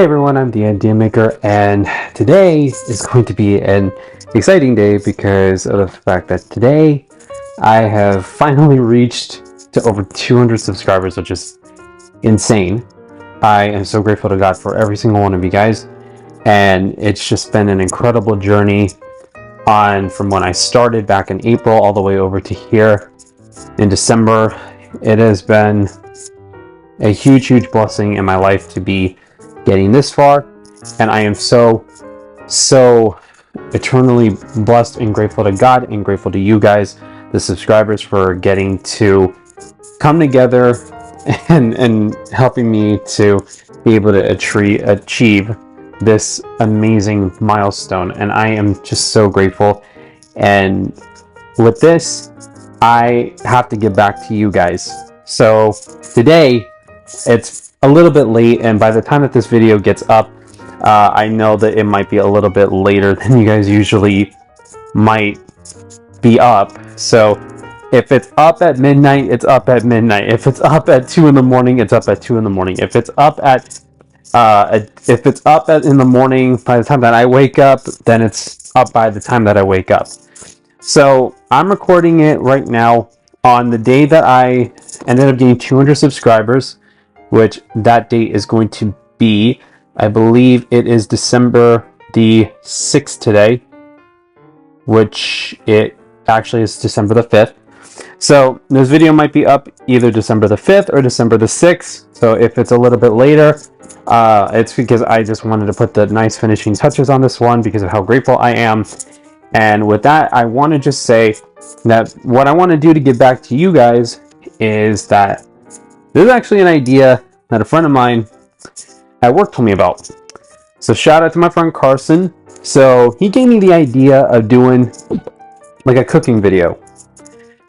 everyone, I'm the Idea Maker, and today is going to be an exciting day because of the fact that today I have finally reached to over 200 subscribers, which is insane. I am so grateful to God for every single one of you guys, and it's just been an incredible journey from when I started back in April all the way over to here in December. It has been a huge blessing in my life to be getting this far, and I am so eternally blessed and grateful to God and grateful to you guys, the subscribers, for getting to come together and helping me to be able to achieve this amazing milestone. And I am just so grateful. And with this, I have to get back to you guys. So today, it's a little bit late, and by the time that this video gets up, I know that it might be a little bit later than you guys usually might be up. So if it's up at midnight, it's up at midnight. If it's up at 2 in the morning, it's up at 2 in the morning. If it's up in the morning by the time that I wake up, then it's up by the time that I wake up. So I'm recording it right now on the day that I ended up getting 200 subscribers, which that date is going to be, I believe it is December the 6th today, which it actually is December the 5th. So this video might be up either December the 5th or December the 6th. So if it's a little bit later, it's because I just wanted to put the nice finishing touches on this one because of how grateful I am. And with that, I want to just say that what I want to do to get back to you guys is that this is actually an idea that a friend of mine at work told me about. So shout out to my friend Carson. So he gave me the idea of doing like a cooking video,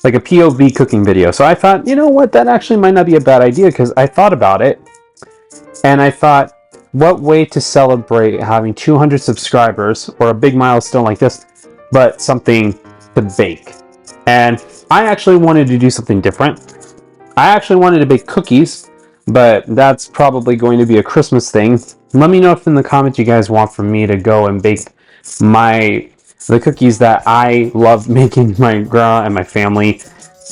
like a POV cooking video. So I thought, you know what, that actually might not be a bad idea, because I thought about it and I thought, what way to celebrate having 200 subscribers or a big milestone like this, but something to bake. And I actually wanted to do something different. I actually wanted to bake cookies, but that's probably going to be a Christmas thing. Let me know if in the comments you guys want for me to go and bake the cookies that I love making, my grandma and my family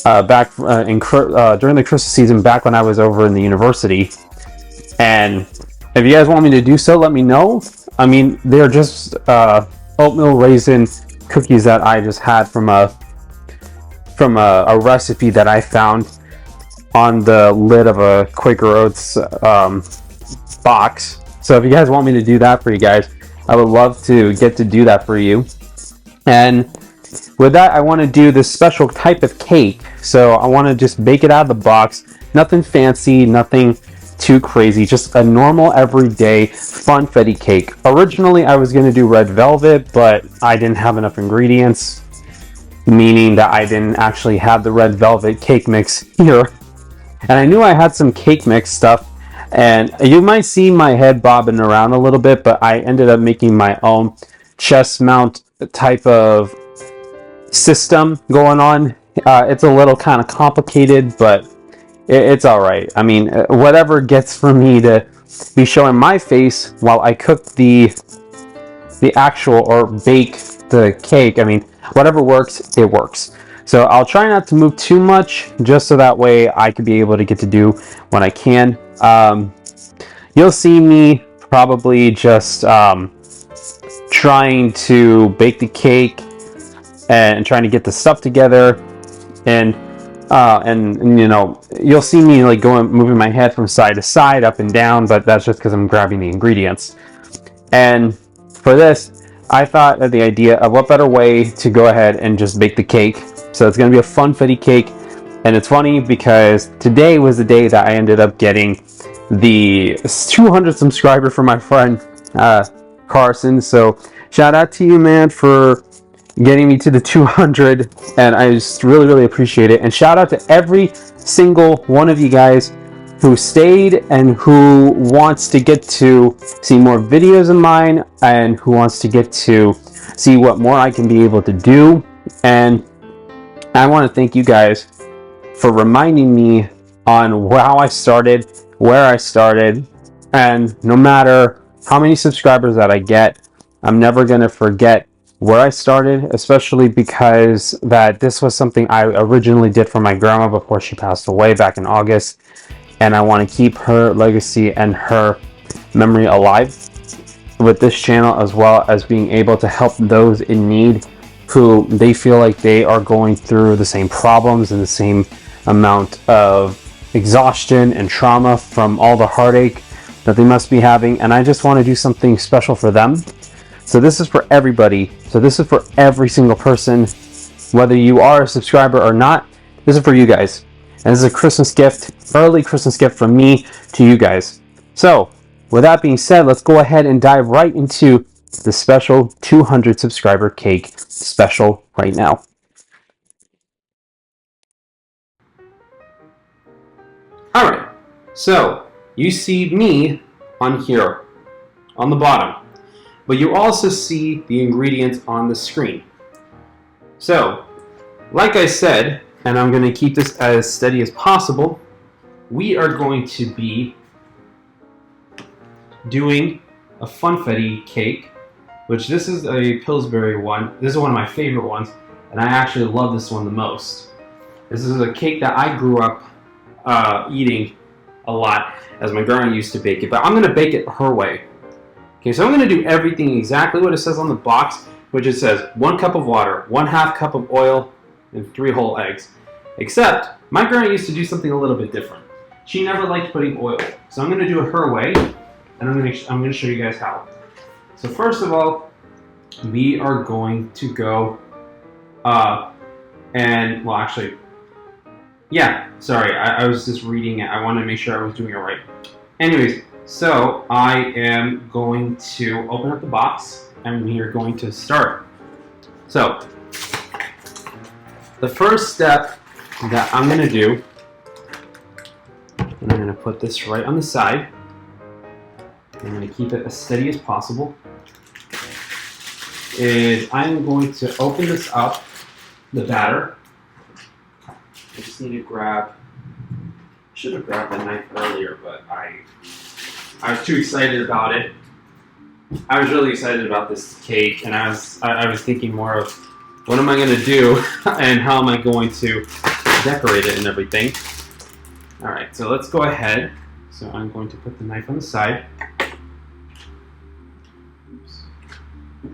back during the Christmas season, back when I was over in the university. And if you guys want me to do so, let me know. I mean, they're just oatmeal raisin cookies that I just had from a recipe that I found on the lid of a Quaker Oats box. So if you guys want me to do that for you guys, I would love to get to do that for you. And with that, I want to do this special type of cake. So I want to just bake it out of the box. Nothing fancy, nothing too crazy, just a normal everyday funfetti cake. Originally I was going to do red velvet, but I didn't have enough ingredients, meaning that I didn't actually have the red velvet cake mix here. And I knew I had some cake mix stuff, and you might see my head bobbing around a little bit, but I ended up making my own chest mount type of system going on. It's a little kind of complicated, but it's all right. I mean, whatever gets for me to be showing my face while I cook the actual or bake the cake. I mean, whatever works, it works. So I'll try not to move too much, just so that way I could be able to get to do when I can. You'll see me probably just trying to bake the cake and trying to get the stuff together, and you know, you'll see me like moving my head from side to side, up and down, but that's just because I'm grabbing the ingredients. And for this, I thought of the idea of what better way to go ahead and just bake the cake. So it's going to be a funfetti cake. And it's funny because today was the day that I ended up getting the 200 subscriber for my friend Carson. So shout out to you, man, for getting me to the 200, and I just really appreciate it. And shout out to every single one of you guys who stayed and who wants to get to see more videos of mine and who wants to get to see what more I can be able to do. And I want to thank you guys for reminding me on how I started, where I started, and no matter how many subscribers that I get, I'm never going to forget where I started, especially because that this was something I originally did for my grandma before she passed away back in August, and I want to keep her legacy and her memory alive with this channel, as well as being able to help those in need who they feel like they are going through the same problems and the same amount of exhaustion and trauma from all the heartache that they must be having. And I just want to do something special for them. So this is for everybody. So this is for every single person, whether you are a subscriber or not. This is for you guys, and this is a Christmas gift, early Christmas gift from me to you guys. So with that being said, let's go ahead and dive right into the special 200 subscriber cake special right now. All right, so you see me on here on the bottom, but you also see the ingredients on the screen. So like I said, and I'm going to keep this as steady as possible, we are going to be doing a funfetti cake, which this is a Pillsbury one. This is one of my favorite ones, and I actually love this one the most. This is a cake that I grew up eating a lot as my grandma used to bake it, but I'm going to bake it her way. Okay, so I'm going to do everything exactly what it says on the box, which it says 1 cup of water, 1/2 cup of oil, and 3 whole eggs. Except my grandma used to do something a little bit different. She never liked putting oil, so I'm going to do it her way, and I'm going to show you guys how. So first of all, we are going to go and well, actually, yeah, sorry, I was just reading it. I wanted to make sure I was doing it right. Anyways, so I am going to open up the box, and we are going to start. So the first step that I'm going to do, and I'm going to put this right on the side. I'm going to keep it as steady as possible, is I'm going to open this up, the batter. I just need to grab, should have grabbed the knife earlier, but I was too excited about it. I was really excited about this cake, and I was thinking more of what am I going to do and how am I going to decorate it and everything. Alright, so let's go ahead. So I'm going to put the knife on the side. Oops.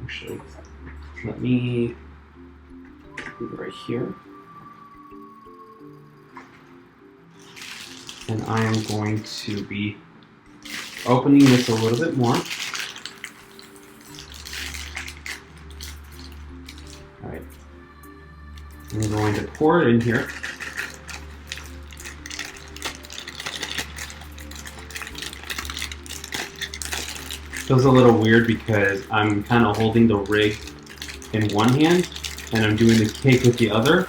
Actually, let me put it right here. And I am going to be opening this a little bit more. Alright. I'm going to pour it in here. Feels a little weird because I'm kind of holding the rig in one hand and I'm doing the cake with the other.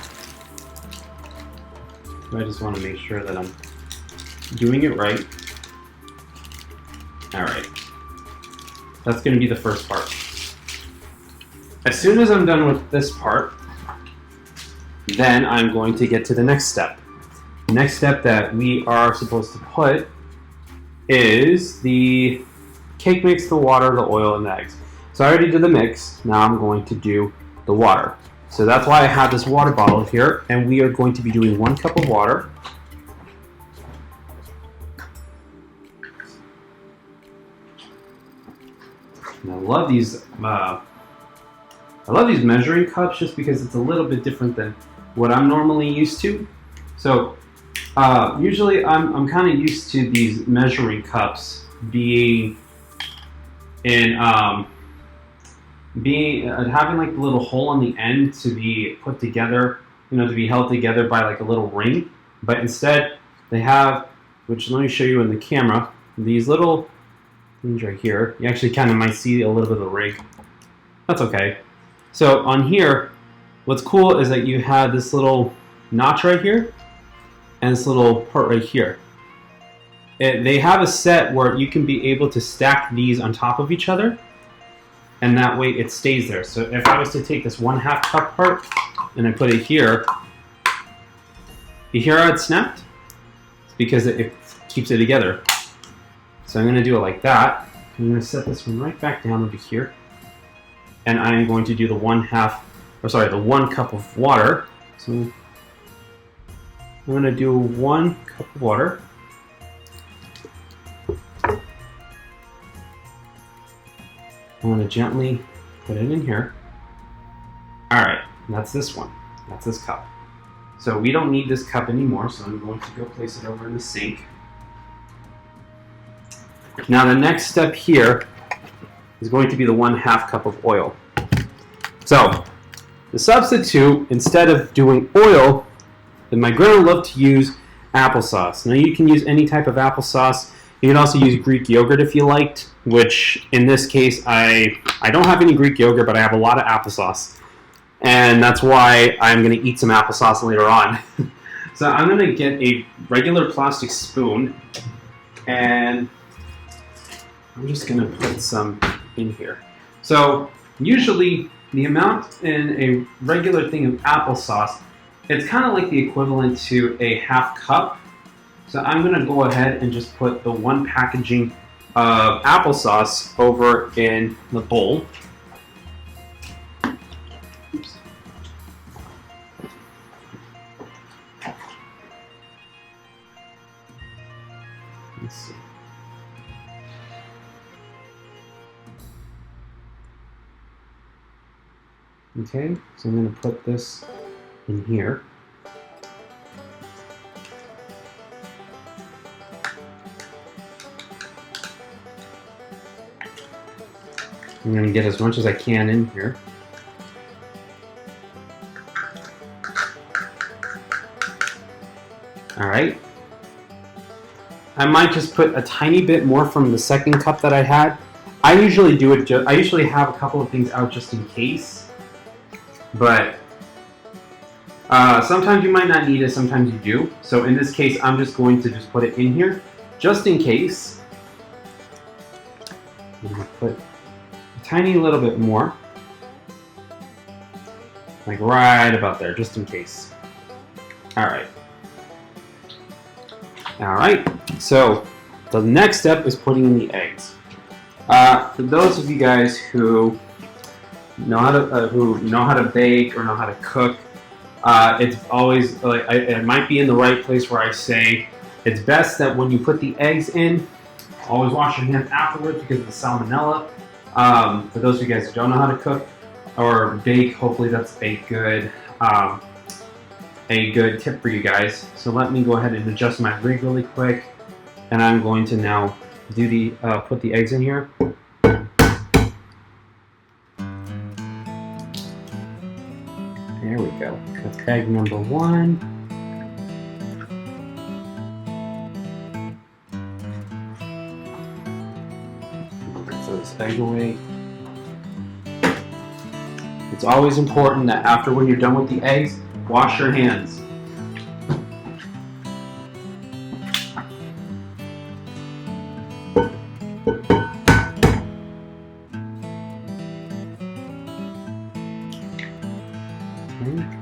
So I just want to make sure that I'm doing it right. Alright. That's going to be the first part. As soon as I'm done with this part, then I'm going to get to the next step. The next step that we are supposed to put is the cake mix, the water, the oil, and the eggs. So I already did the mix. Now I'm going to do the water. So that's why I have this water bottle here, and we are going to be doing 1 cup of water. And I love these measuring cups just because it's a little bit different than what I'm normally used to. So usually I'm kind of used to these measuring cups being in having like the little hole on the end to be put together, you know, to be held together by like a little ring. But instead they have, which let me show you in the camera, these little things right here. You actually kind of might see a little bit of the rig. That's okay. So on here, what's cool is that you have this little notch right here and this little part right here. They have a set where you can be able to stack these on top of each other, and that way it stays there. So if I was to take this 1/2 cup part and I put it here, you hear how it snapped? It's because it keeps it together. So I'm going to do it like that. I'm going to set this one right back down over here. And I'm going to do the 1 cup of water. So I'm going to do 1 cup of water. I'm going to gently put it in here. Alright, that's this one. That's this cup. So we don't need this cup anymore, so I'm going to go place it over in the sink. Now the next step here is going to be the 1/2 cup of oil. So the substitute, instead of doing oil, then my grandma loved to use applesauce. Now you can use any type of applesauce. You can also use Greek yogurt if you liked, which in this case I don't have any Greek yogurt, but I have a lot of applesauce. And that's why I'm going to eat some applesauce later on. So I'm going to get a regular plastic spoon, and I'm just going to put some in here. So usually the amount in a regular thing of applesauce, it's kind of like the equivalent to a 1/2 cup. So I'm going to go ahead and just put the 1 packaging of applesauce over in the bowl. Oops. Let's see. Okay, so I'm going to put this in here. I'm going to get as much as I can in here. Alright. I might just put a tiny bit more from the second cup that I had. I usually do it, I usually have a couple of things out just in case. But sometimes you might not need it, sometimes you do. So in this case, I'm just going to just put it in here, just in case. I'm going to put a tiny little bit more. Like right about there, just in case. Alright. Alright, so the next step is putting in the eggs. For those of you guys who know how to bake or know how to cook, it's always it might be in the right place where I say it's best that when you put the eggs in, always wash your hands afterwards because of the salmonella. For those of you guys who don't know how to cook or bake, hopefully that's a good tip for you guys. So let me go ahead and adjust my rig really quick, and I'm going to now do the put the eggs in here. There we go. That's egg number 1. Throw this egg away. It's always important that after when you're done with the eggs, wash your hands.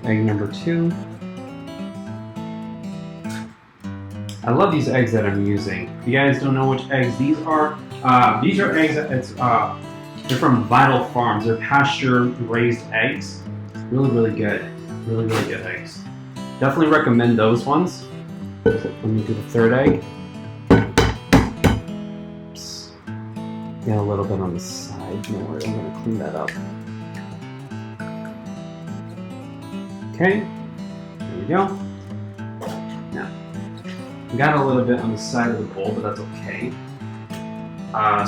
Egg number 2. I love these eggs that I'm using. If you guys don't know which eggs these are eggs that they're from Vital Farms. They're pasture-raised eggs. Really, really good. Really, really good eggs. Definitely recommend those ones. Let me do the 3rd egg. Oops. Get a little bit on the side. Don't worry, I'm going to clean that up. Okay, there we go. Now, got a little bit on the side of the bowl, but that's okay.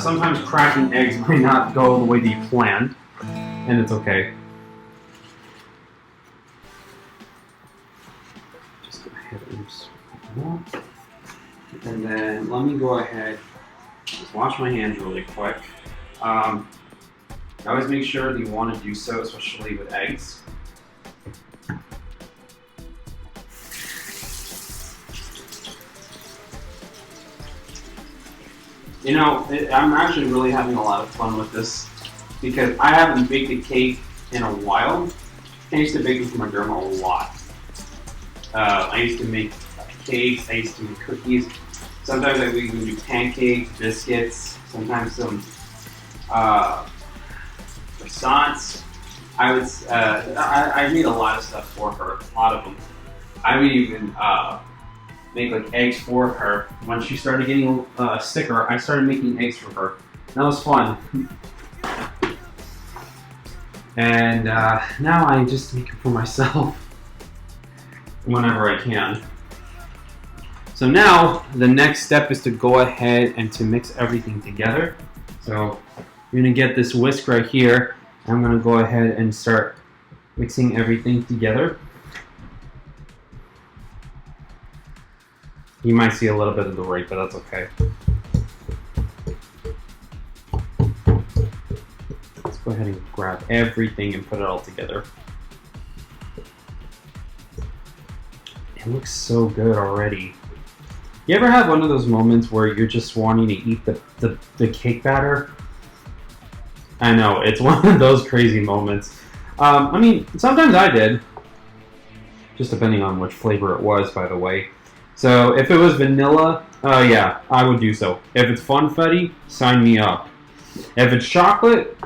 Sometimes cracking eggs might not go the way that you planned, and it's okay. Just go ahead and and then let me go ahead, just wash my hands really quick. I always make sure that you want to do so, especially with eggs. You know, I'm actually really having a lot of fun with this because I haven't baked a cake in a while. I used to bake it for my grandma a lot. I used to make cakes, I used to make cookies. Sometimes I would even do pancakes, biscuits, sometimes some croissants. I made a lot of stuff for her, a lot of them. I would even make like eggs for her. When she started getting sicker, I started making eggs for her. That was fun. And now I just make it for myself whenever I can. So now the next step is to go ahead and to mix everything together. So I'm gonna get this whisk right here. I'm gonna go ahead and start mixing everything together. You might see a little bit of the rate, but that's okay. Let's go ahead and grab everything and put it all together. It looks so good already. You ever have one of those moments where you're just wanting to eat the cake batter? I know, it's one of those crazy moments. I mean, sometimes I did. Just depending on which flavor it was, by the way. So if it was vanilla, yeah, I would do so. If it's funfetti, sign me up. If it's chocolate,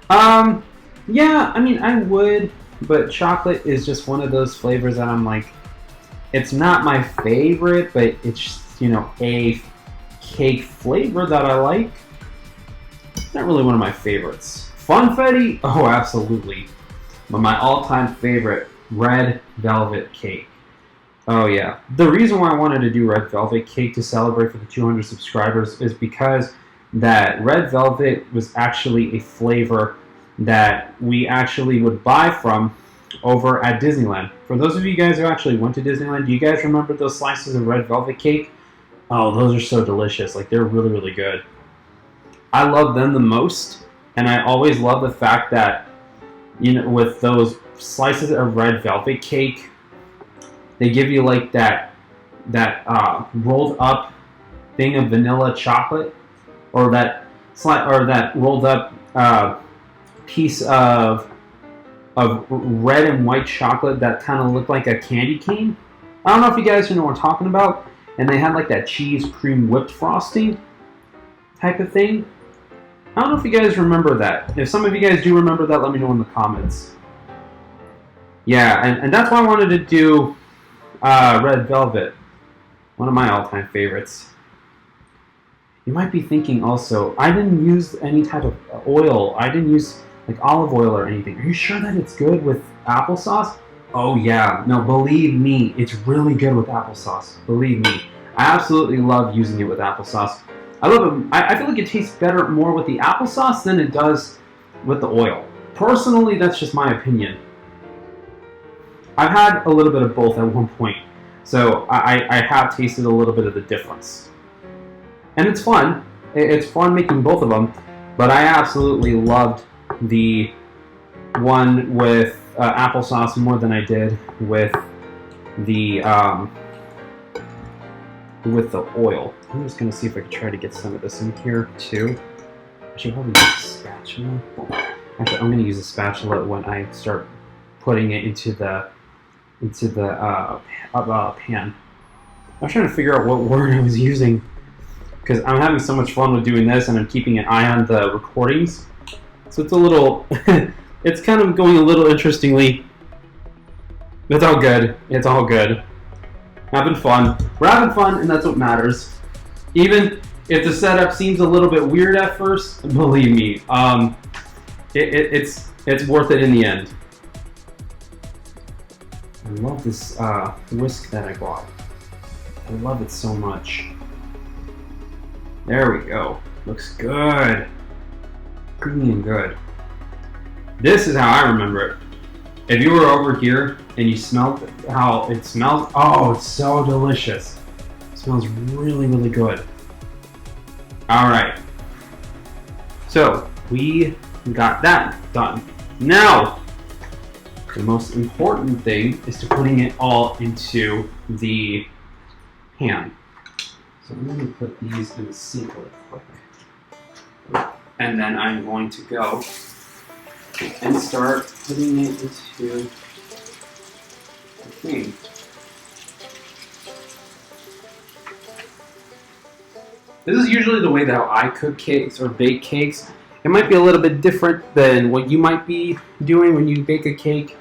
yeah, I mean, I would. But chocolate is just one of those flavors that I'm like, it's not my favorite, but it's, you know, a cake flavor that I like. Not really one of my favorites. Funfetti? Oh, absolutely. But my all-time favorite, red velvet cake. Oh, yeah. The reason why I wanted to do red velvet cake to celebrate for the 200 subscribers is because that red velvet was actually a flavor that we actually would buy from over at Disneyland. For those of you guys who actually went to Disneyland, do you guys remember those slices of red velvet cake? Oh, those are so delicious. Like, they're really, really good. I love them the most, and I always love the fact that, you know, with those slices of red velvet cake, they give you like that rolled up thing of vanilla chocolate, or that rolled up piece of red and white chocolate that kind of looked like a candy cane. I don't know if you guys know what I'm talking about. And they had like that cheese cream whipped frosting type of thing. I don't know if you guys remember that. If some of you guys do remember that, let me know in the comments. Yeah, and that's why I wanted to do red velvet. One of my all-time favorites. You might be thinking also, I didn't use any type of oil. I didn't use like olive oil or anything. Are you sure that it's good with applesauce? Oh yeah, no, believe me, it's really good with applesauce. Believe me. I absolutely love using it with applesauce. I love it. I feel like it tastes better more with the applesauce than it does with the oil. Personally, that's just my opinion. I've had a little bit of both at one point, so I have tasted a little bit of the difference. And it's fun. It's fun making both of them, but I absolutely loved the one with applesauce more than I did with the oil. I'm just gonna see if I can try to get some of this in here too. I should probably use a spatula. Actually, I'm gonna use a spatula when I start putting it into the pan. I was trying to figure out what word I was using because I'm having so much fun with doing this, and I'm keeping an eye on the recordings. So it's a little, it's kind of going a little interestingly. It's all good. It's all good. Having fun. We're having fun, and that's what matters. Even if the setup seems a little bit weird at first, believe me, it's worth it in the end. I love this whisk that I bought. I love it so much. There we go. Looks good. Creamy and good. This is how I remember it. If you were over here and you smelled how it smells, oh, it's so delicious. It smells really, really good. All right. So we got that done. Now, the most important thing is to putting it all into the pan. So I'm going to put these in the sink real quick. And then I'm going to go and start putting it into the thing. This is usually the way that I cook cakes or bake cakes. It might be a little bit different than what you might be doing when you bake a cake,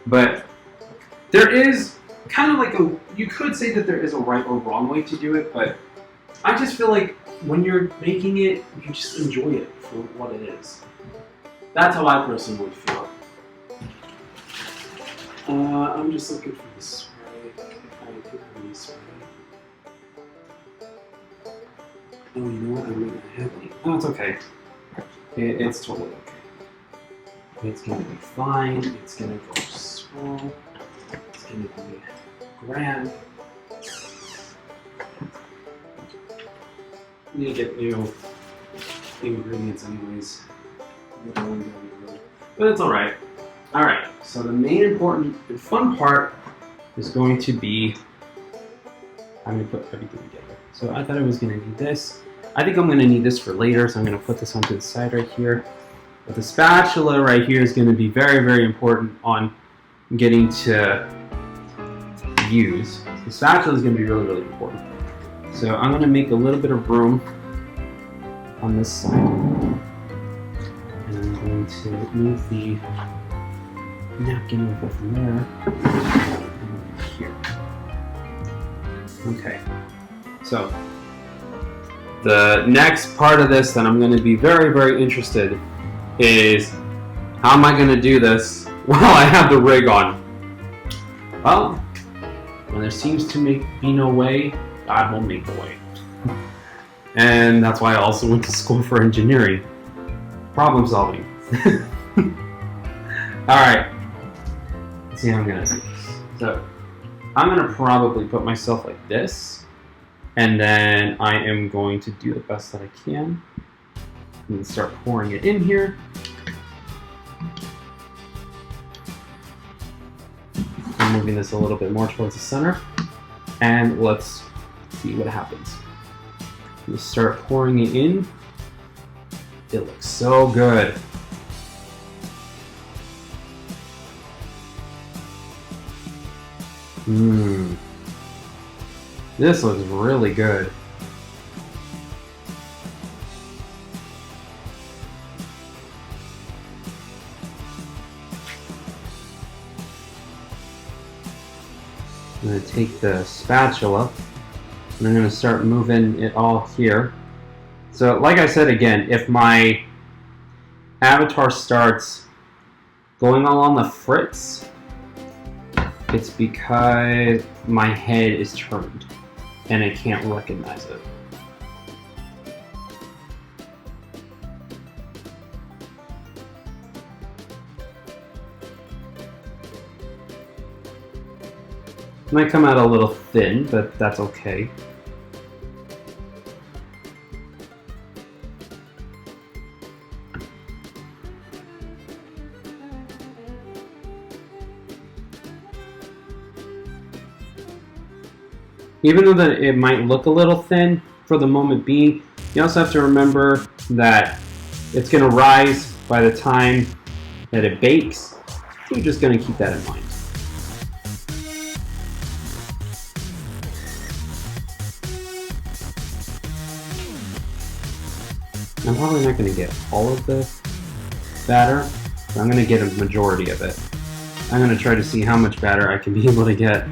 but there is kind of like you could say that there is a right or wrong way to do it, but I just feel like when you're making it, you just enjoy it for what it is. That's how I personally would feel. I'm just looking for the spray. I don't think I need spray. Oh, you know what? I might not have any. Oh, it's okay. It's totally okay. It's gonna be fine. It's gonna go small. It's gonna be grand. I need to get new ingredients anyways. But it's alright. Alright, so the main important and fun part is going to be I'm going to put everything together. So I thought I was going to need this. I think I'm going to need this for later, so I'm going to put this onto the side right here. But the spatula right here is going to be very, very important on getting to use. The spatula is going to be really, really important. So I'm going to make a little bit of room on this side. And I'm going to move the napkin over from there and here. Okay. So the next part of this that I'm going to be very, very interested is how am I going to do this while I have the rig on? Well, when there seems to be no way, God will make a way. And that's why I also went to school for engineering. Problem solving. Alright. Let's see how I'm going to do this. So, I'm going to probably put myself like this. And then I am going to do the best that I can. And start pouring it in here. I'm moving this a little bit more towards the center. And let's see what happens. Just start pouring it in. It looks so good. This looks really good. I'm going to take the spatula and I'm going to start moving it all here. So like I said again, if my avatar starts going all on the fritz, it's because my head is turned and it can't recognize it. It might come out a little thin, but that's okay. Even though that it might look a little thin for the moment being, you also have to remember that it's going to rise by the time that it bakes. So you're just going to keep that in mind. I'm probably not going to get all of the batter, but I'm going to get a majority of it. I'm going to try to see how much batter I can be able to get.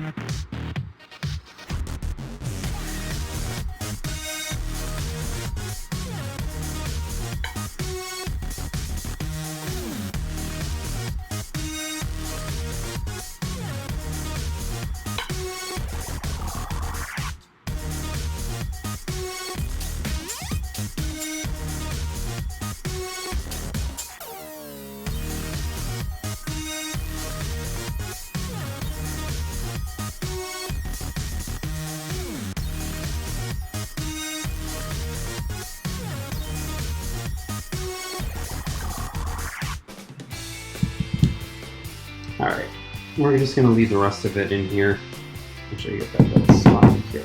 Alright, we're just going to leave the rest of it in here. Make sure you get that little spot in here.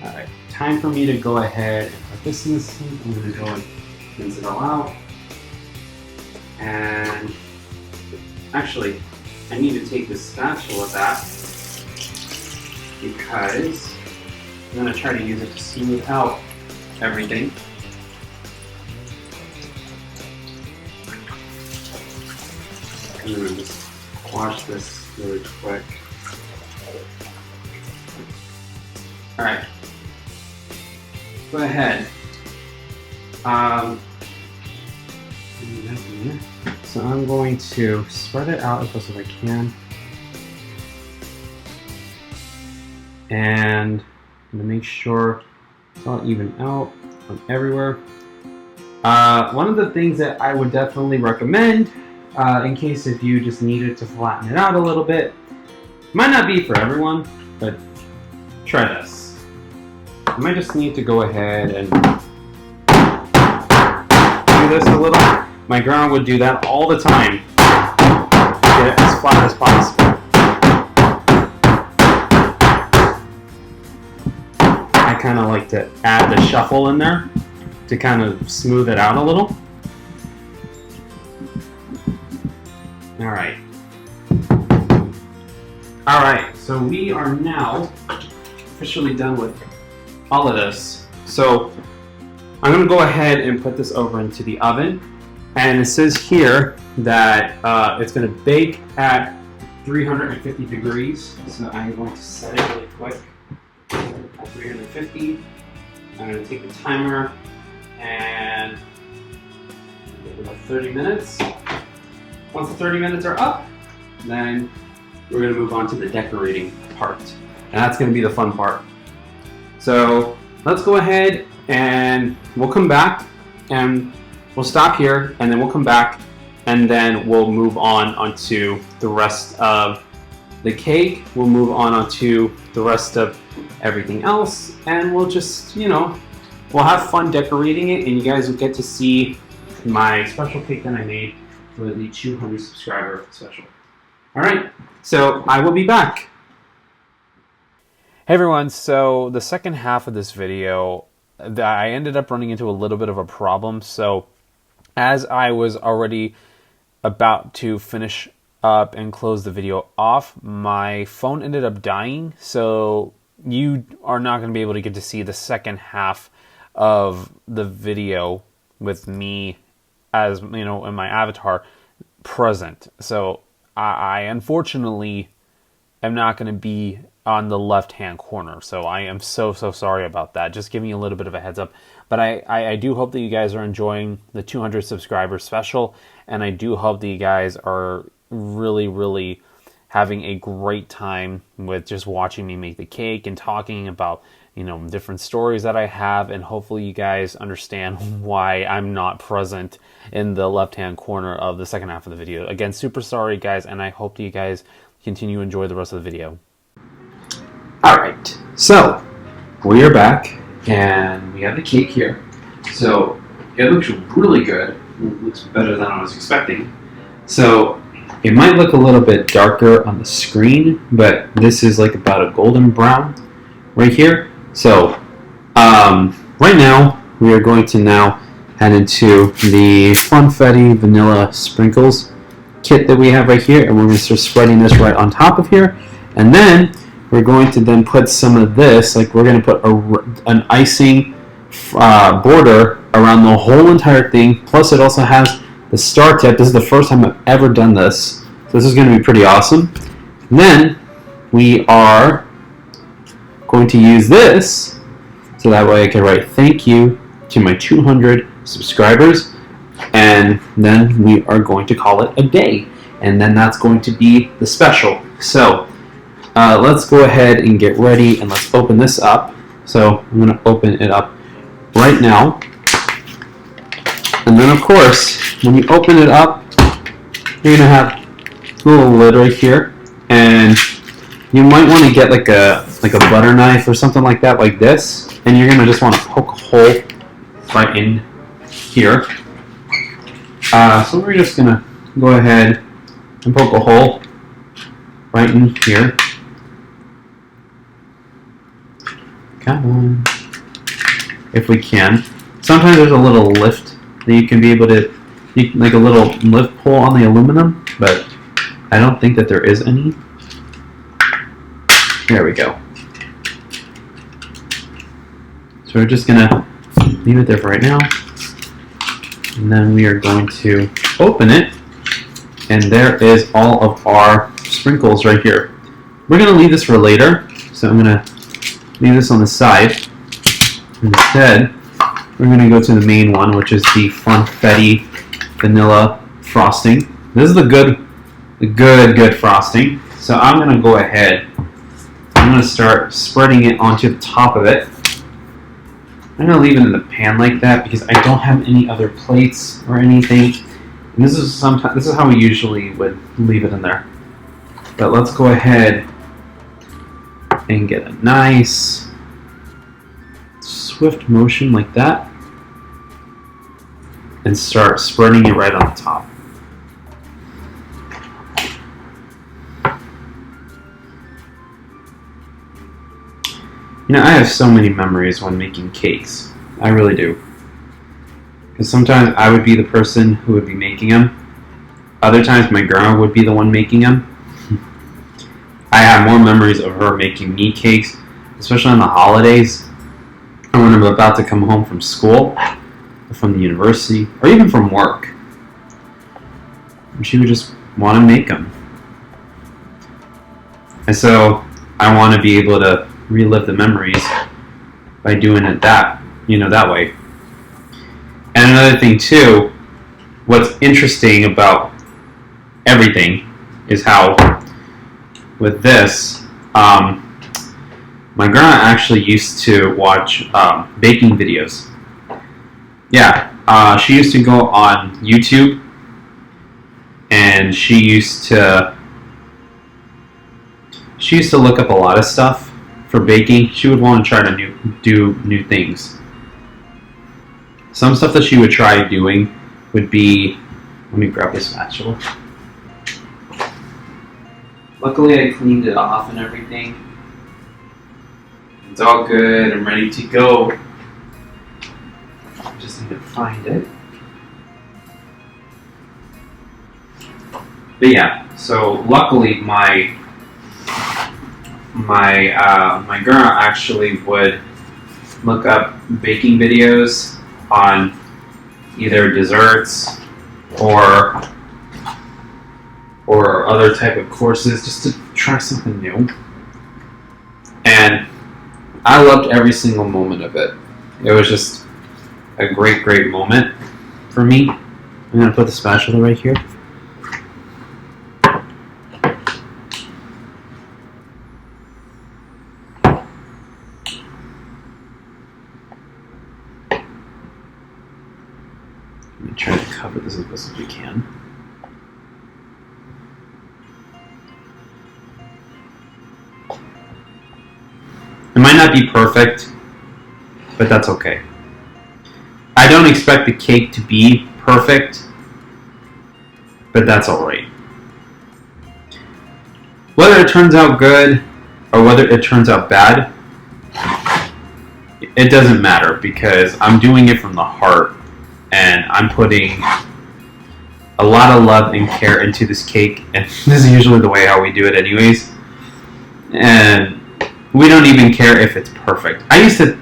Alright, time for me to go ahead and put this in the sink. I'm going to go and rinse it all out. And actually, I need to take this spatula back because I'm going to try to use it to smooth out everything. I'm gonna just wash this really quick. All right, go ahead. So I'm going to spread it out as best as I can. And I'm gonna make sure it's all even out from everywhere. One of the things that I would definitely recommend, in case if you just needed to flatten it out a little bit, might not be for everyone, but try this. You might just need to go ahead and do this a little. My grandma would do that all the time. Get it as flat as possible. I kind of like to add the shuffle in there to kind of smooth it out a little. Alright. Alright, so we are now officially done with all of this. So I'm going to go ahead and put this over into the oven. And it says here that it's going to bake at 350 degrees. So I'm going to set it really quick at 350. I'm going to take the timer and give it about 30 minutes. Once the 30 minutes are up, then we're going to move on to the decorating part. And that's going to be the fun part. So let's go ahead and we'll come back and we'll stop here and then we'll come back and then we'll move on onto the rest of the cake. We'll move on onto the rest of everything else and we'll just, we'll have fun decorating it and you guys will get to see my special cake that I made for the 200 subscriber special. Alright, so I will be back. Hey everyone, so the second half of this video, I ended up running into a little bit of a problem. So as I was already about to finish up and close the video off, my phone ended up dying. So you are not going to be able to get to see the second half of the video with me as, in my avatar present. So I unfortunately am not going to be on the left-hand corner. So I am so sorry about that. Just giving you a little bit of a heads up. But I do hope that you guys are enjoying the 200 subscriber special. And I do hope that you guys are really having a great time with just watching me make the cake and talking about, different stories that I have. And hopefully you guys understand why I'm not present in the left-hand corner of the second half of the video. Again, super sorry guys. And I hope that you guys continue to enjoy the rest of the video. Alright, so we are back and we have the cake here. So it looks really good. It looks better than I was expecting. So it might look a little bit darker on the screen, but this is like about a golden brown right here. So right now we are going to now head into the Funfetti Vanilla Sprinkles kit that we have right here, and we're going to start spreading this right on top of here, and then we're going to then put some of this, like we're going to put an icing border around the whole entire thing. Plus it also has the star tip. This is the first time I've ever done this. So this is going to be pretty awesome. And then we are going to use this so that way I can write thank you to my 200 subscribers. And then we are going to call it a day. And then that's going to be the special. So let's go ahead and get ready and let's open this up. So I'm going to open it up right now. And then of course, when you open it up, you're going to have a little lid right here. And you might want to get like a butter knife or something like that, like this. And you're going to just want to poke a hole right in here. So we're just going to go ahead and poke a hole right in here. Come on. If we can. Sometimes there's a little lift that you can be able to, like a little lift pull on the aluminum, but I don't think that there is any. There we go. So we're just gonna leave it there for right now. And then we are going to open it. And there is all of our sprinkles right here. We're going to leave this for later, so I'm going to leave this on the side. Instead, we're going to go to the main one, which is the Funfetti vanilla frosting. This is the good frosting. So I'm going to go ahead. I'm going to start spreading it onto the top of it. I'm going to leave it in the pan like that because I don't have any other plates or anything. And this is how we usually would leave it in there. But let's go ahead and get a nice swift motion like that and start spreading it right on the top. You know, I have so many memories when making cakes. I really do. Because sometimes I would be the person who would be making them. Other times my grandma would be the one making them. I have more memories of her making me cakes, especially on the holidays, or when I'm about to come home from school, or from the university, or even from work. And she would just want to make them. And so I want to be able to relive the memories by doing it that way. And another thing too, what's interesting about everything is how with this, my grandma actually used to watch baking videos. Yeah, she used to go on YouTube, and she used to look up a lot of stuff for baking. She would want to try to do new things. Some stuff that she would try doing would be, let me grab this spatula. Luckily I cleaned it off and everything. It's all good and ready to go. Just need to find it. But yeah, so luckily my grandma actually would look up baking videos on either desserts or other type of courses just to try something new. And I loved every single moment of it. It was just a great moment for me. I'm going to put the spatula right here. Let me try to cover this as best as we can. It might not be perfect, but that's okay. I don't expect the cake to be perfect, but that's alright. Whether it turns out good or whether it turns out bad, it doesn't matter because I'm doing it from the heart and I'm putting a lot of love and care into this cake, and this is usually the way how we do it anyways. And we don't even care if it's perfect. I used to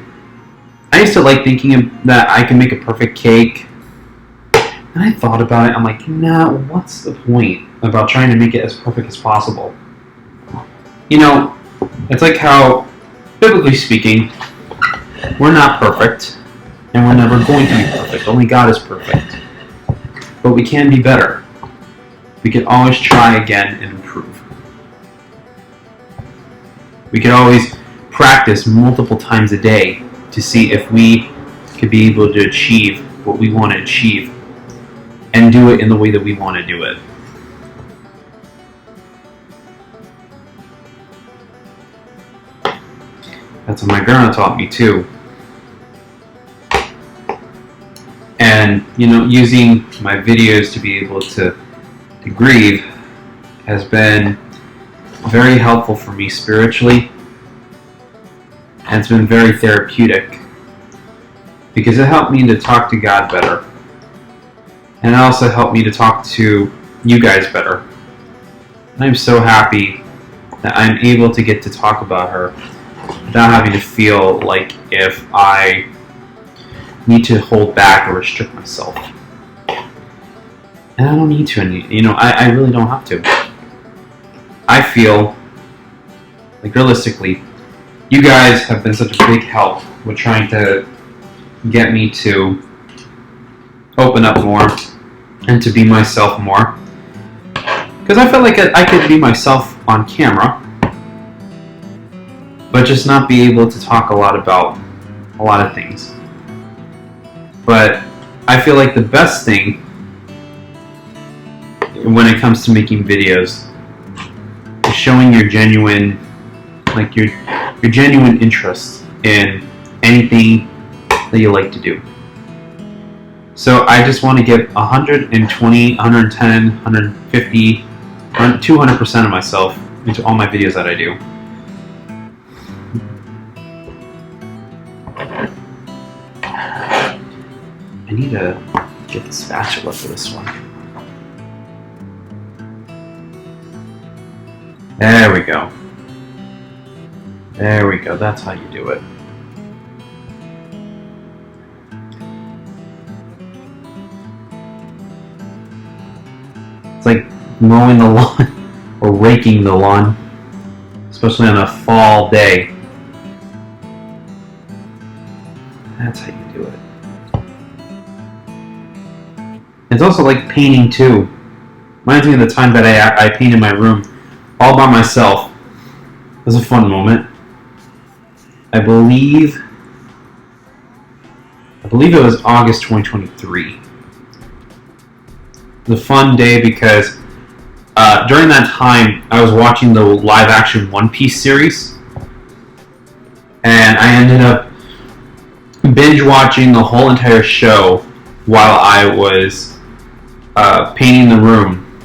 like thinking that I can make a perfect cake. And I thought about it. I'm like, nah, what's the point about trying to make it as perfect as possible? You know, it's like how, biblically speaking, we're not perfect. And we're never going to be perfect. Only God is perfect. But we can be better. We can always try again and improve. We can always practice multiple times a day to see if we could be able to achieve what we want to achieve and do it in the way that we want to do it. That's what my grandma taught me too. And, you know, using my videos to be able to grieve has been very helpful for me spiritually, and it's been very therapeutic because it helped me to talk to God better, and it also helped me to talk to you guys better. And I'm so happy that I'm able to get to talk about her without having to feel like if I need to hold back or restrict myself. And I don't need to, I really don't have to. I feel like realistically, you guys have been such a big help with trying to get me to open up more and to be myself more. Because I felt like I could be myself on camera, but just not be able to talk a lot about a lot of things. But I feel like the best thing when it comes to making videos is showing your genuine, like your genuine interest in anything that you like to do. So I just want to give 120, 110, 150, 200% of myself into all my videos that I do. I need to get the spatula for this one. There we go. There we go. That's how you do it. It's like mowing the lawn or raking the lawn, especially on a fall day. That's how you do it. It's also like painting too. Reminds me of the time that I painted my room all by myself. It was a fun moment. I believe it was August 2023. It was a fun day because during that time I was watching the live action One Piece series, and I ended up binge watching the whole entire show while I was painting the room,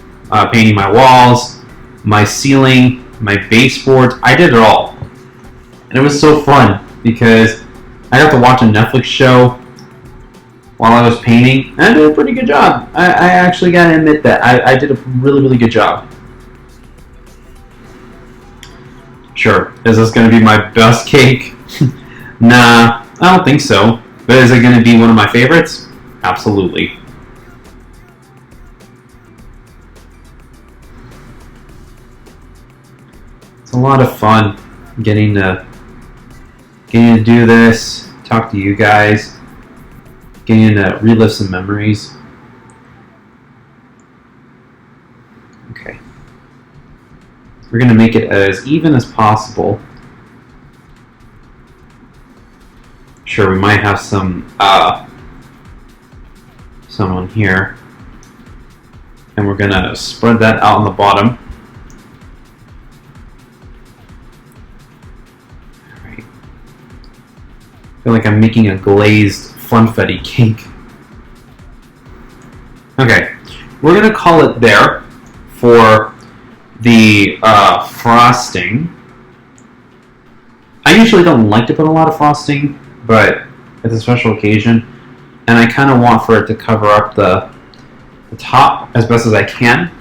painting my walls, my ceiling, my baseboards. I did it all. And it was so fun because I got to watch a Netflix show while I was painting, and I did a pretty good job. I actually got to admit that. I did a really, really good job. Sure, is this going to be my best cake? Nah, I don't think so. But is it going to be one of my favorites? Absolutely. It's a lot of fun getting to do this, talk to you guys, getting to relive some memories. Okay. We're going to make it as even as possible. Sure, we might have some on here. And we're going to spread that out on the bottom. Alright. I feel like I'm making a glazed funfetti cake. Okay, we're going to call it there for the frosting. I usually don't like to put a lot of frosting, but it's a special occasion, and I kind of want for it to cover up the top as best as I can.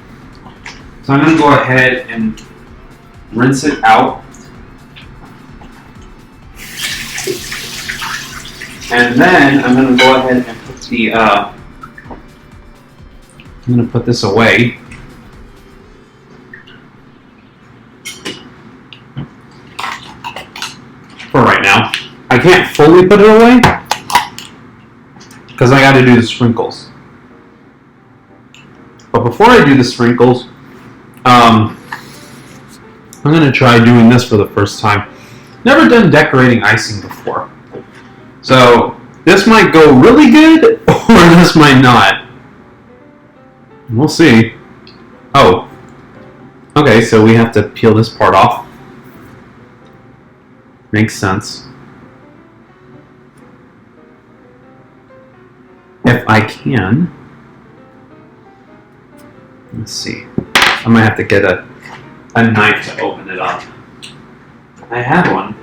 So I'm going to go ahead and rinse it out. And then I'm going to go ahead and put the I'm going to put this away. For right now. I can't fully put it away because I got to do the sprinkles. But before I do the sprinkles, I'm going to try doing this for the first time. Never done decorating icing before. So this might go really good or this might not. We'll see. Oh. Okay, so we have to peel this part off. Makes sense. If I can. Let's see. I might have to get a knife to open it up. I had one.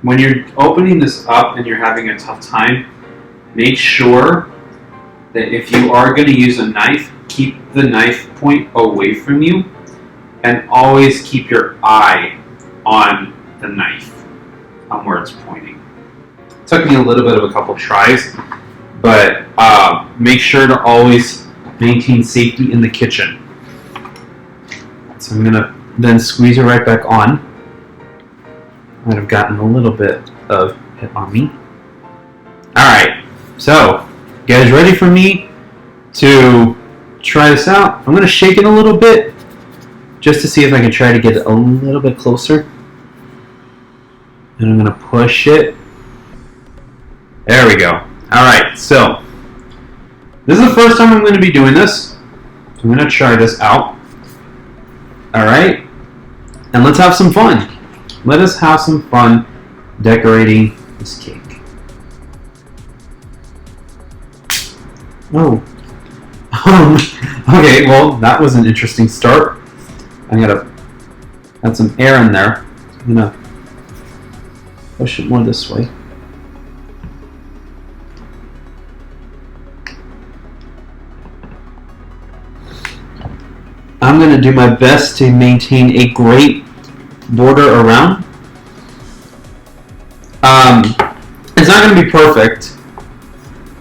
when you're opening this up and you're having a tough time, make sure that if you are going to use a knife, keep the knife point away from you and always keep your eye on the knife, on where it's pointing. It took me a little bit of a couple tries, but make sure to always maintain safety in the kitchen. So I'm going to then squeeze it right back on. Might have gotten a little bit of it on me. Alright, so you guys ready for me to try this out? I'm going to shake it a little bit just to see if I can try to get it a little bit closer. And I'm going to push it. There we go. Alright, so this is the first time I'm going to be doing this. So I'm going to try this out. Alright, and let's have some fun. Let us have some fun decorating this cake. Oh. Okay, well, that was an interesting start. I'm going to add some air in there. I'm going to push it more this way. I'm going to do my best to maintain a great border around. It's not going to be perfect,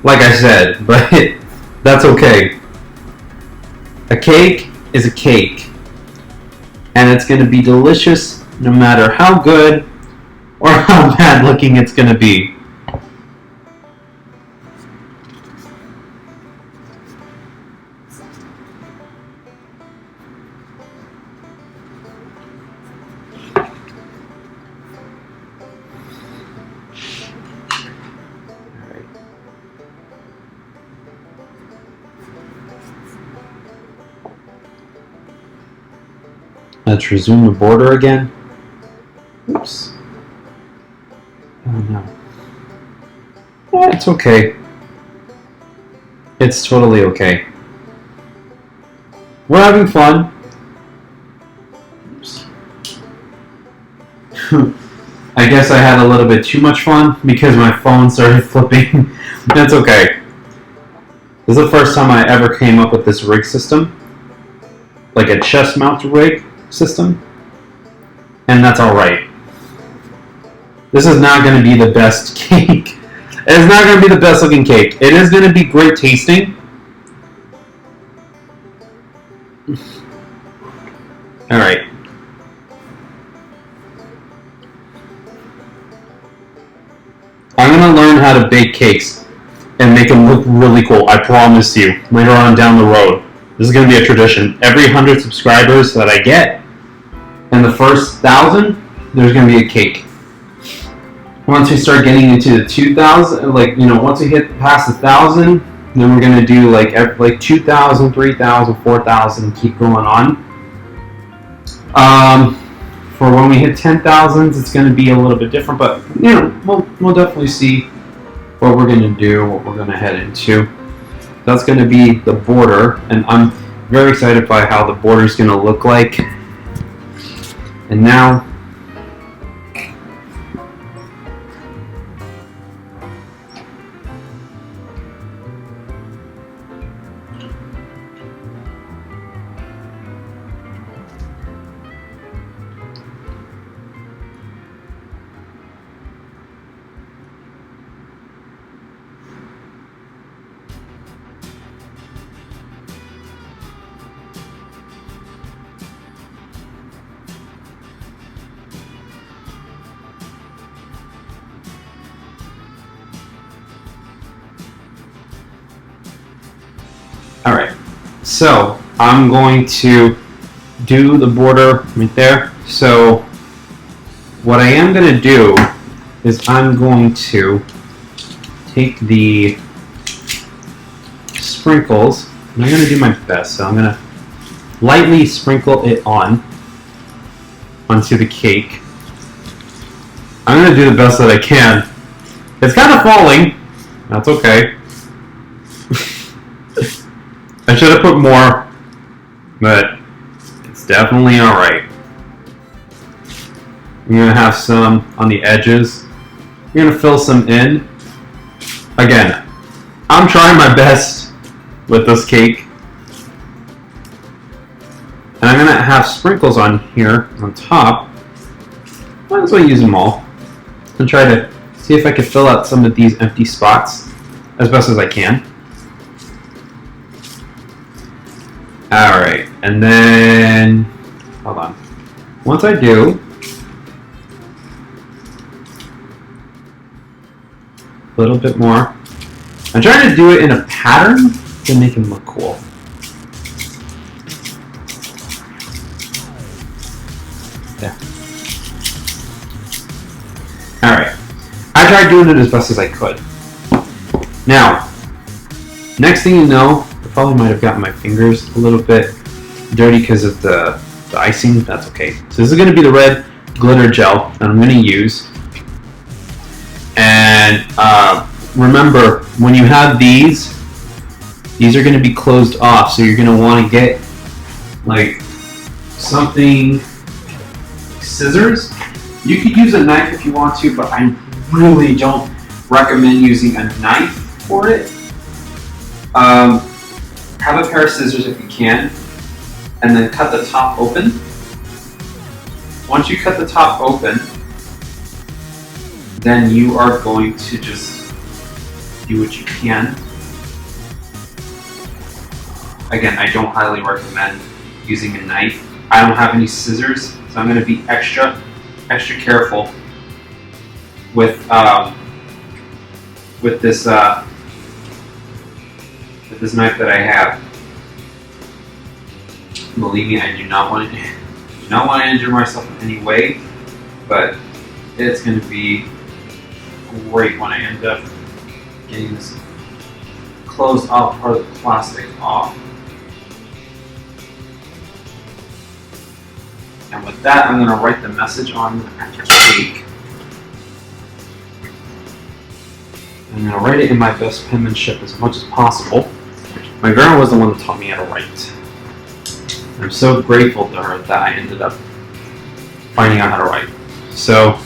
like I said, but that's okay. A cake is a cake, and it's going to be delicious no matter how good or how bad looking it's going to be. Let's resume the border again. Oops. Oh no. Yeah, it's okay. It's totally okay. We're having fun. Oops. I guess I had a little bit too much fun because my phone started flipping. That's okay. This is the first time I ever came up with this rig system. Like a chest mount rig system, and that's alright. This is not going to be the best cake. It's not going to be the best looking cake. It is going to be great tasting. Alright. I'm going to learn how to bake cakes and make them look really cool. I promise you. Later on down the road. This is going to be a tradition. Every 100 subscribers that I get, in the first 1,000, there's going to be a cake. Once we start getting into the 2,000, once we hit past 1,000, then we're going to do like 2,000, 3,000, 4,000, keep going on. For when we hit 10,000s, it's going to be a little bit different, but we'll definitely see what we're going to do, what we're going to head into. That's going to be the border, and I'm very excited by how the border is going to look like. And now, alright, so I'm going to do the border right there. So what I am going to do is I'm going to take the sprinkles, and I'm going to do my best. So I'm going to lightly sprinkle it onto the cake. I'm going to do the best that I can. It's kind of falling. That's okay. I should have put more, but it's definitely alright. I'm going to have some on the edges You're gonna fill some in. Again, I'm trying my best with this cake. And I'm gonna have sprinkles on here on top. Might as well use them all. And try to see if I can fill out some of these empty spots as best as I can. Alright, and then, hold on. Once I do, a little bit more. I'm trying to do it in a pattern to make them look cool. There. Alright. I tried doing it as best as I could. Now, next thing you know, I probably might have gotten my fingers a little bit dirty because of the icing. That's okay. So this is going to be the red glitter gel that I'm going to use. And remember, when you have these are going to be closed off. So you're going to want to get like something, scissors. You could use a knife if you want to, but I really don't recommend using a knife for it. Have a pair of scissors if you can, and then cut the top open. Once you cut the top open, then you are going to just do what you can. Again, I don't highly recommend using a knife. I don't have any scissors, so I'm going to be extra careful with this knife that I have. Believe me, I do not want to injure myself in any way, but it's going to be great when I end up getting this closed off part of the plastic off. And with that, I'm going to write the message on the cake. I'm going to write it in my best penmanship as much as possible. My grandma was the one that taught me how to write. I'm so grateful to her that I ended up finding out how to write. So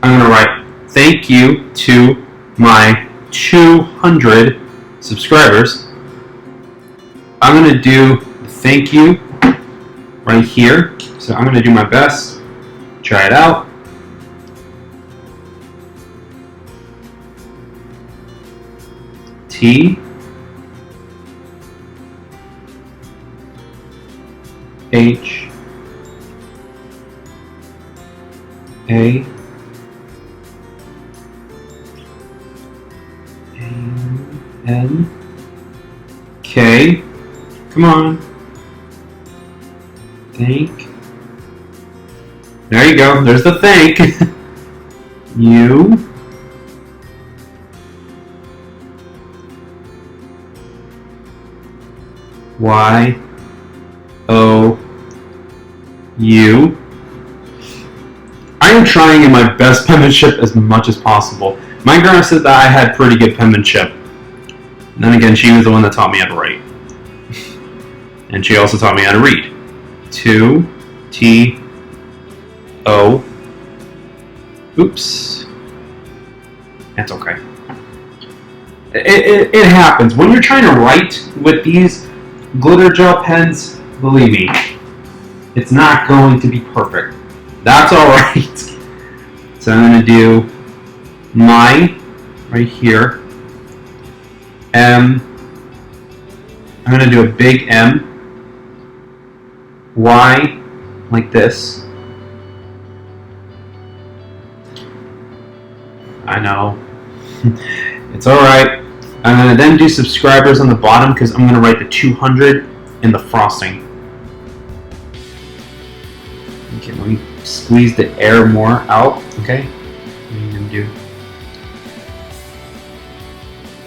I'm going to write thank you to my 200 subscribers. I'm going to do thank you right here. So I'm going to do my best. Try it out. T H A N K. Come on. Thank. There you go. There's the thank. You. Y. O. U. I am trying in my best penmanship as much as possible. My grandma said that I had pretty good penmanship. And then again, she was the one that taught me how to write. And she also taught me how to read. 2 T O. Oops. That's okay. It happens. When you're trying to write with these glitter gel pens, believe me, it's not going to be perfect. That's alright. So I'm going to do my right here. M. I'm going to do a big M. Y like this. I know. It's alright. I'm going to then do subscribers on the bottom because I'm going to write the 200 in the frosting. Okay, let me squeeze the air more out. Okay. I'm going to do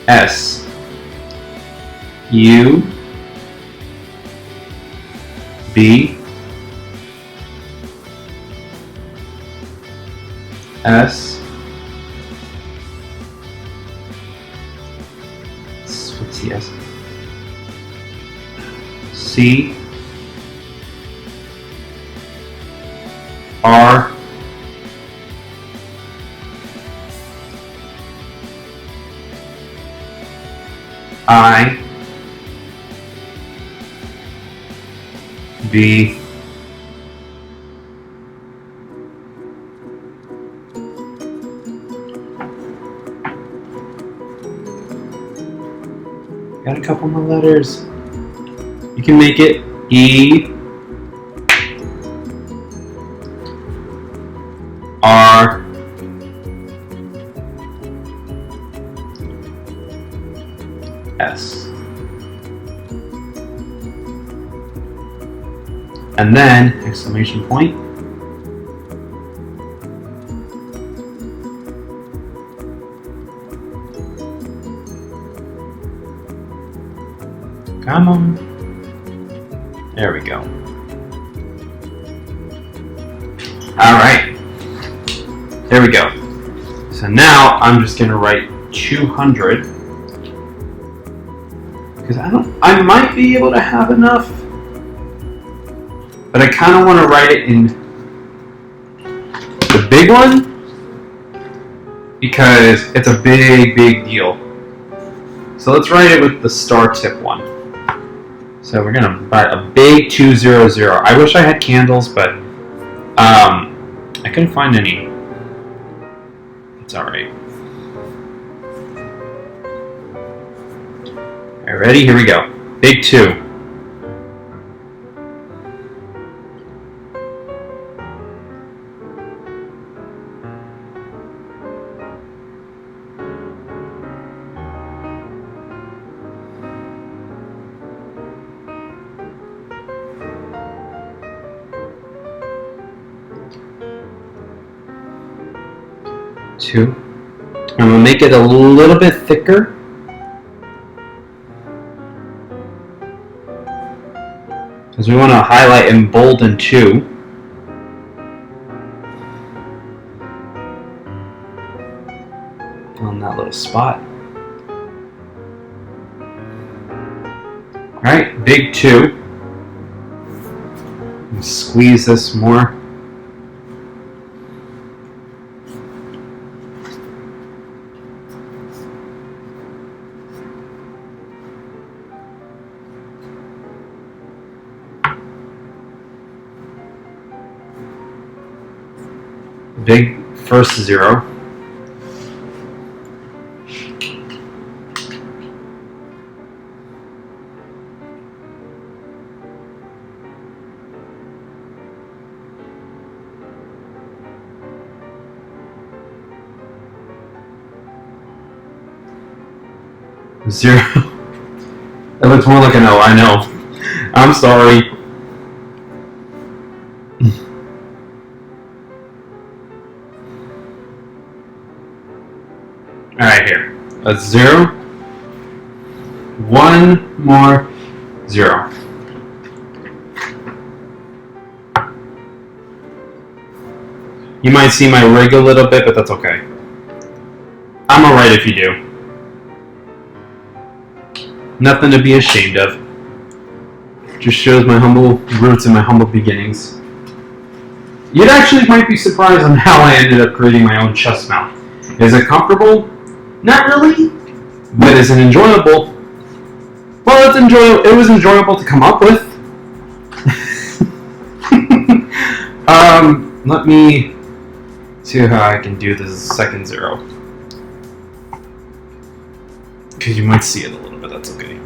S U B S. What's the S? C R I B got a couple more letters. You can make it E R S. And then exclamation point. Come on. There we go. Alright. There we go. So now I'm just gonna write 200. Because I might be able to have enough. But I kind of want to write it in the big one. Because it's a big, big deal. So let's write it with the star tip one. So we're going to write a big 200. I wish I had candles, but I couldn't find any. It's alright. Alright, ready? Here we go. Big 2. I'm going to make it a little bit thicker. Because we want to highlight and bolden 2. On that little spot. Alright, big 2. Squeeze this more. Big first 0. Zero. It looks more like an O, I know. I'm sorry. Alright, here. A 0. One more 0. You might see my rig a little bit, but that's okay. I'm alright if you do. Nothing to be ashamed of. Just shows my humble roots and my humble beginnings. You actually might be surprised on how I ended up creating my own chest mount. Is it comfortable? Not really. But is it enjoyable? Well, it's enjoyable. It was enjoyable to come up with. Let me see how I can do this second 0. Because you might see it a little bit, that's okay.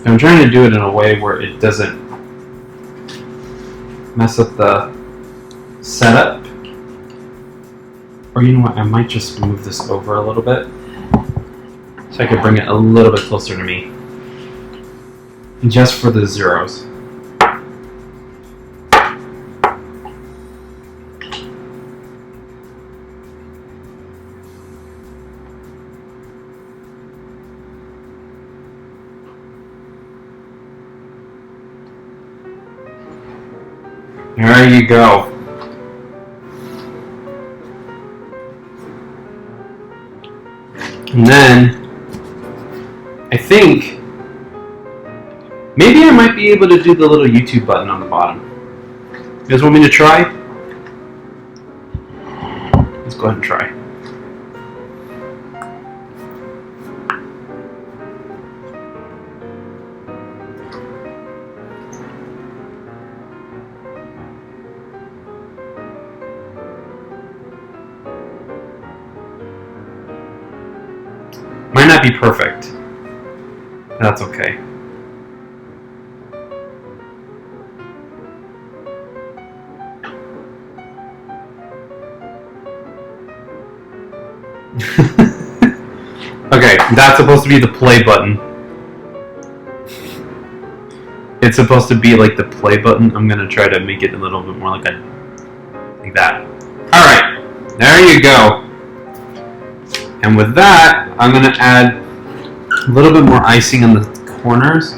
I'm trying to do it in a way where it doesn't mess up the setup. Or you know what, I might just move this over a little bit so I can bring it a little bit closer to me. Just for the 0s. There you go. And then, I think, maybe I might be able to do the little YouTube button on the bottom. You guys want me to try? Let's go ahead and try. Might not be perfect. That's okay. Okay, that's supposed to be the play button. It's supposed to be like the play button. I'm gonna try to make it a little bit more like that. Alright, there you go. And with that, I'm gonna add a little bit more icing on the corners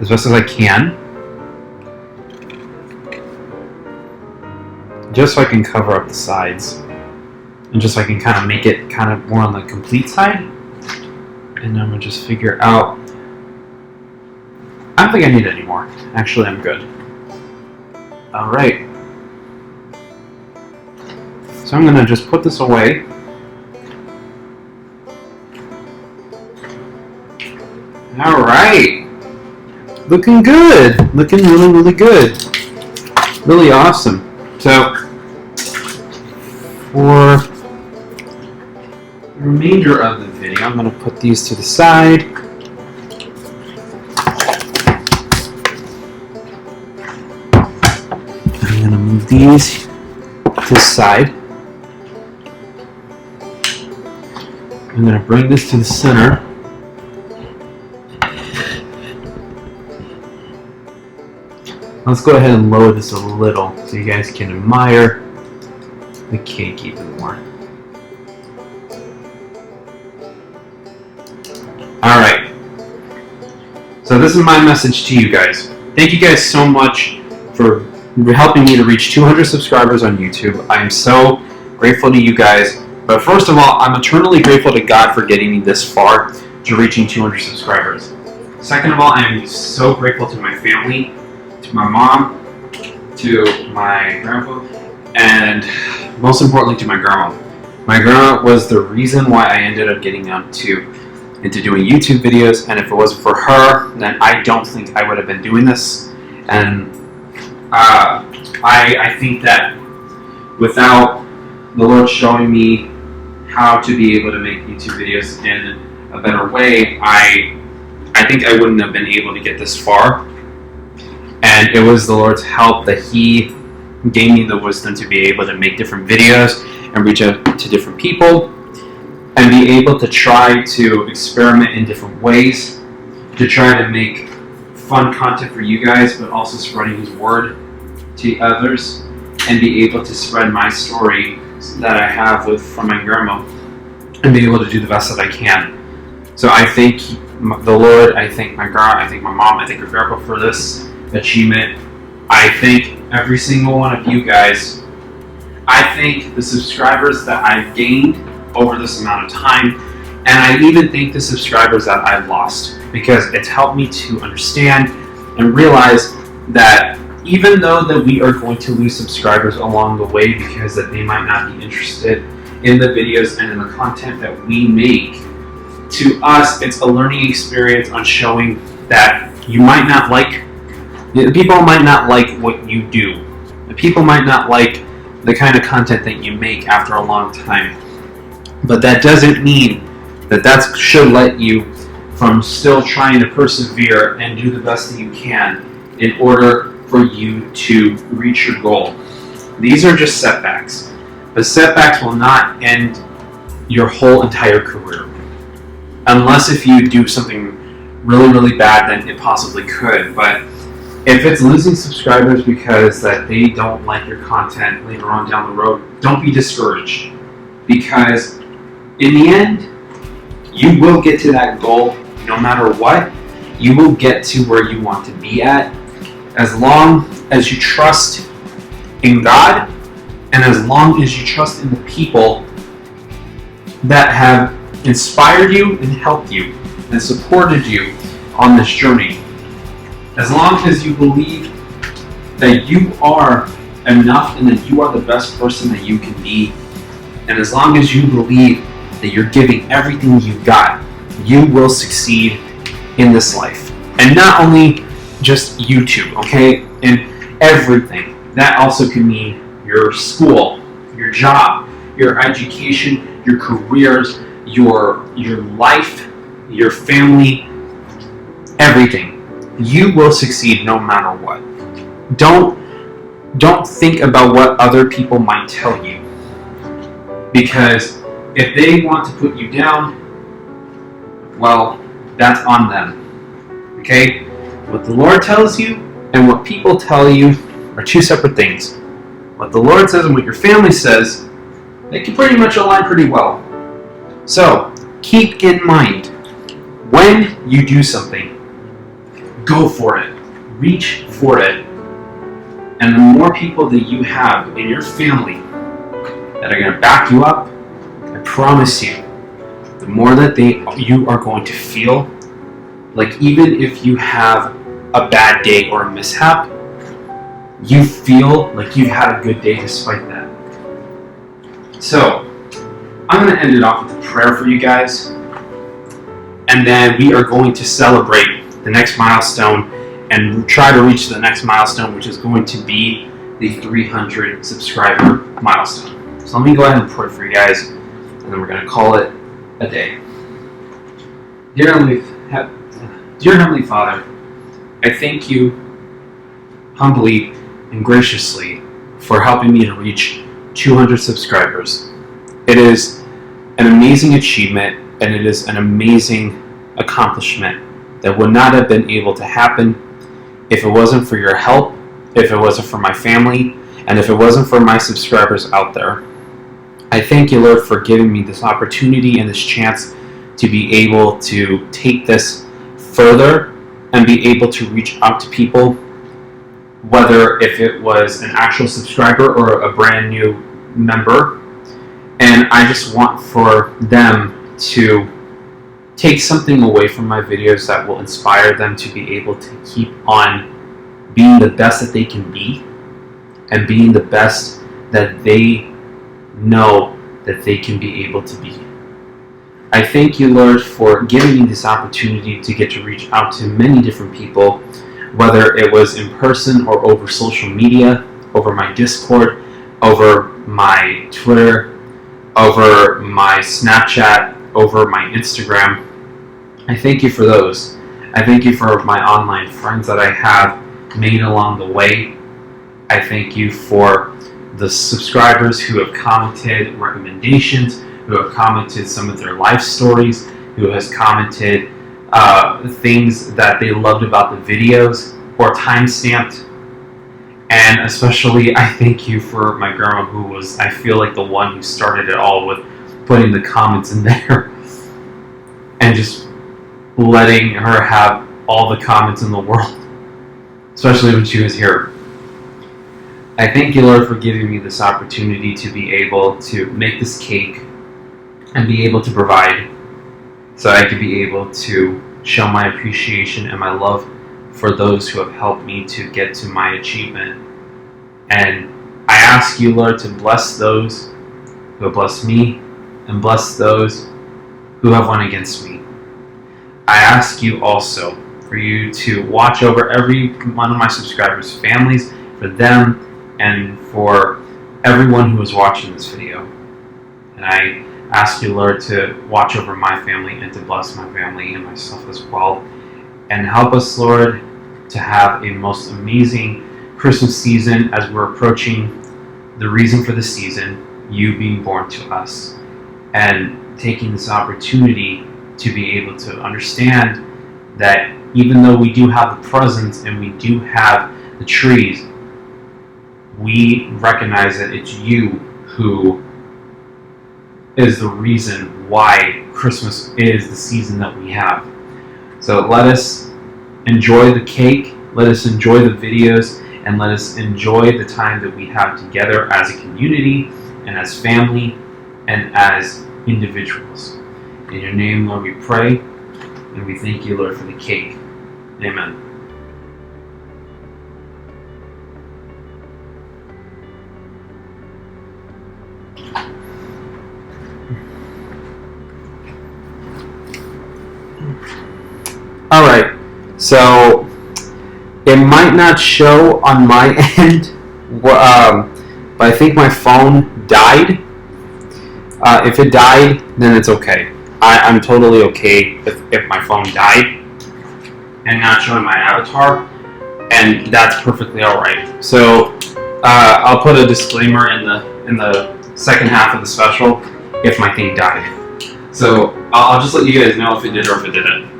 as best as I can. Just so I can cover up the sides. And just so I can kind of make it kind of more on the complete side. And I'm gonna just figure out. I don't think I need any more. Actually, I'm good. Alright. So I'm gonna just put this away. Alright. Looking good. Looking really, really good. Really awesome. So, for the remainder of the video, I'm going to put these to the side. I'm going to move these to the side. I'm going to bring this to the center. Let's go ahead and lower this a little so you guys can admire the cake even more. Alright. So this is my message to you guys. Thank you guys so much for helping me to reach 200 subscribers on YouTube. I am so grateful to you guys. But first of all, I'm eternally grateful to God for getting me this far to reaching 200 subscribers. Second of all, I am so grateful to my family, to my mom, to my grandpa, and most importantly to my grandma. My grandma was the reason why I ended up getting into doing YouTube videos, and if it wasn't for her, then I don't think I would have been doing this. And I think that without the Lord showing me how to be able to make YouTube videos in a better way, I think I wouldn't have been able to get this far. And it was the Lord's help that He gave me the wisdom to be able to make different videos and reach out to different people and be able to try to experiment in different ways to try to make fun content for you guys, but also spreading His word to others and be able to spread my story that I have from my grandma and be able to do the best that I can. So I thank the Lord, I thank my grandma, I thank my mom, I thank her grandpa for this achievement. I thank every single one of you guys. I thank the subscribers that I've gained over this amount of time, and I even thank the subscribers that I've lost, because it's helped me to understand and realize that even though that we are going to lose subscribers along the way because that they might not be interested in the videos and in the content that we make, to us it's a learning experience on showing that you might not like. People might not like what you do. People might not like the kind of content that you make after a long time. But that doesn't mean that should let you from still trying to persevere and do the best that you can in order for you to reach your goal. These are just setbacks. But setbacks will not end your whole entire career. Unless if you do something really, really bad, then it possibly could. But if it's losing subscribers because that they don't like your content later on down the road, don't be discouraged. Because in the end, you will get to that goal no matter what. You will get to where you want to be at as long as you trust in God and as long as you trust in the people that have inspired you and helped you and supported you on this journey. As long as you believe that you are enough and that you are the best person that you can be. And as long as you believe that you're giving everything you got, you will succeed in this life. And not only just YouTube, okay? In everything. That also can mean your school, your job, your education, your careers, your life, your family, everything. You will succeed no matter what. Don't think about what other people might tell you. Because if they want to put you down, well, that's on them. Okay? What the Lord tells you and what people tell you are two separate things. What the Lord says and what your family says, they can pretty much align pretty well. So, keep in mind, when you do something, go for it. Reach for it. And the more people that you have in your family that are going to back you up, I promise you, the more that you are going to feel like even if you have a bad day or a mishap, you feel like you've had a good day despite that. So, I'm going to end it off with a prayer for you guys, and then we are going to celebrate the next milestone and try to reach the next milestone, which is going to be the 300 subscriber milestone. So let me go ahead and pray for you guys, and then we're going to call it a day. Dear Heavenly Father, I thank you humbly and graciously for helping me to reach 200 subscribers. It is an amazing achievement, and it is an amazing accomplishment that would not have been able to happen if it wasn't for your help, if it wasn't for my family, and if it wasn't for my subscribers out there. I thank you, Lord, for giving me this opportunity and this chance to be able to take this further and be able to reach out to people, whether if it was an actual subscriber or a brand new member. And I just want for them to take something away from my videos that will inspire them to be able to keep on being the best that they can be and being the best that they know that they can be able to be. I thank you, Lord, for giving me this opportunity to get to reach out to many different people, whether it was in person or over social media, over my Discord, over my Twitter, over my Snapchat, over my Instagram. I thank you for those. I thank you for my online friends that I have made along the way. I thank you for the subscribers who have commented recommendations, who have commented some of their life stories, who has commented things that they loved about the videos or time-stamped. And especially, I thank you for my grandma, who was, I feel like, the one who started it all with putting the comments in there and just letting her have all the comments in the world, especially when she was here. I thank you, Lord, for giving me this opportunity to be able to make this cake and be able to provide, so I could be able to show my appreciation and my love for those who have helped me to get to my achievement. And I ask you, Lord, to bless those who have blessed me and bless those who have went against me. I ask you also for you to watch over every one of my subscribers' families, for them and for everyone who is watching this video. And I ask you, Lord, to watch over my family and to bless my family and myself as well. And help us, Lord, to have a most amazing Christmas season as we're approaching the reason for the season, you being born to us. And taking this opportunity to be able to understand that even though we do have the presents and we do have the trees, we recognize that it's you who is the reason why Christmas is the season that we have. So let us enjoy the cake, let us enjoy the videos, and let us enjoy the time that we have together as a community and as family and as individuals. In your name, Lord, we pray, and we thank you, Lord, for the cake. Amen. All right, so it might not show on my end, but I think my phone died. If it died, then it's okay. I'm totally okay if my phone died and not showing my avatar, and that's perfectly all right. So I'll put a disclaimer in the second half of the special if my thing died. So I'll just let you guys know if it did or if it didn't.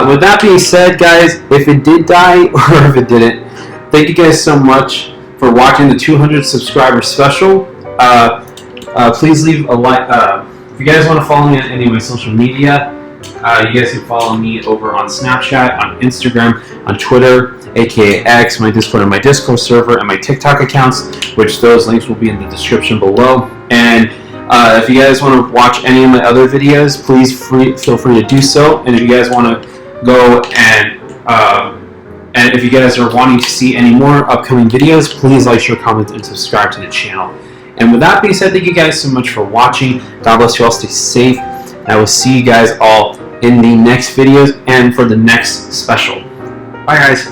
With that being said, guys, if it did die or if it didn't, thank you guys so much for watching the 200 subscriber special. Please leave a like. If you guys want to follow me on any of my social media, you guys can follow me over on Snapchat, on Instagram, on Twitter, aka X, my Discord and my Discord server, and my TikTok accounts, which those links will be in the description below. And if you guys want to watch any of my other videos, please feel free to do so. And if you guys want to go and if you guys are wanting to see any more upcoming videos, please like, share, comment, and subscribe to the channel. And with that being said, thank you guys so much for watching. God bless you all. Stay safe. And I will see you guys all in the next videos and for the next special. Bye, guys.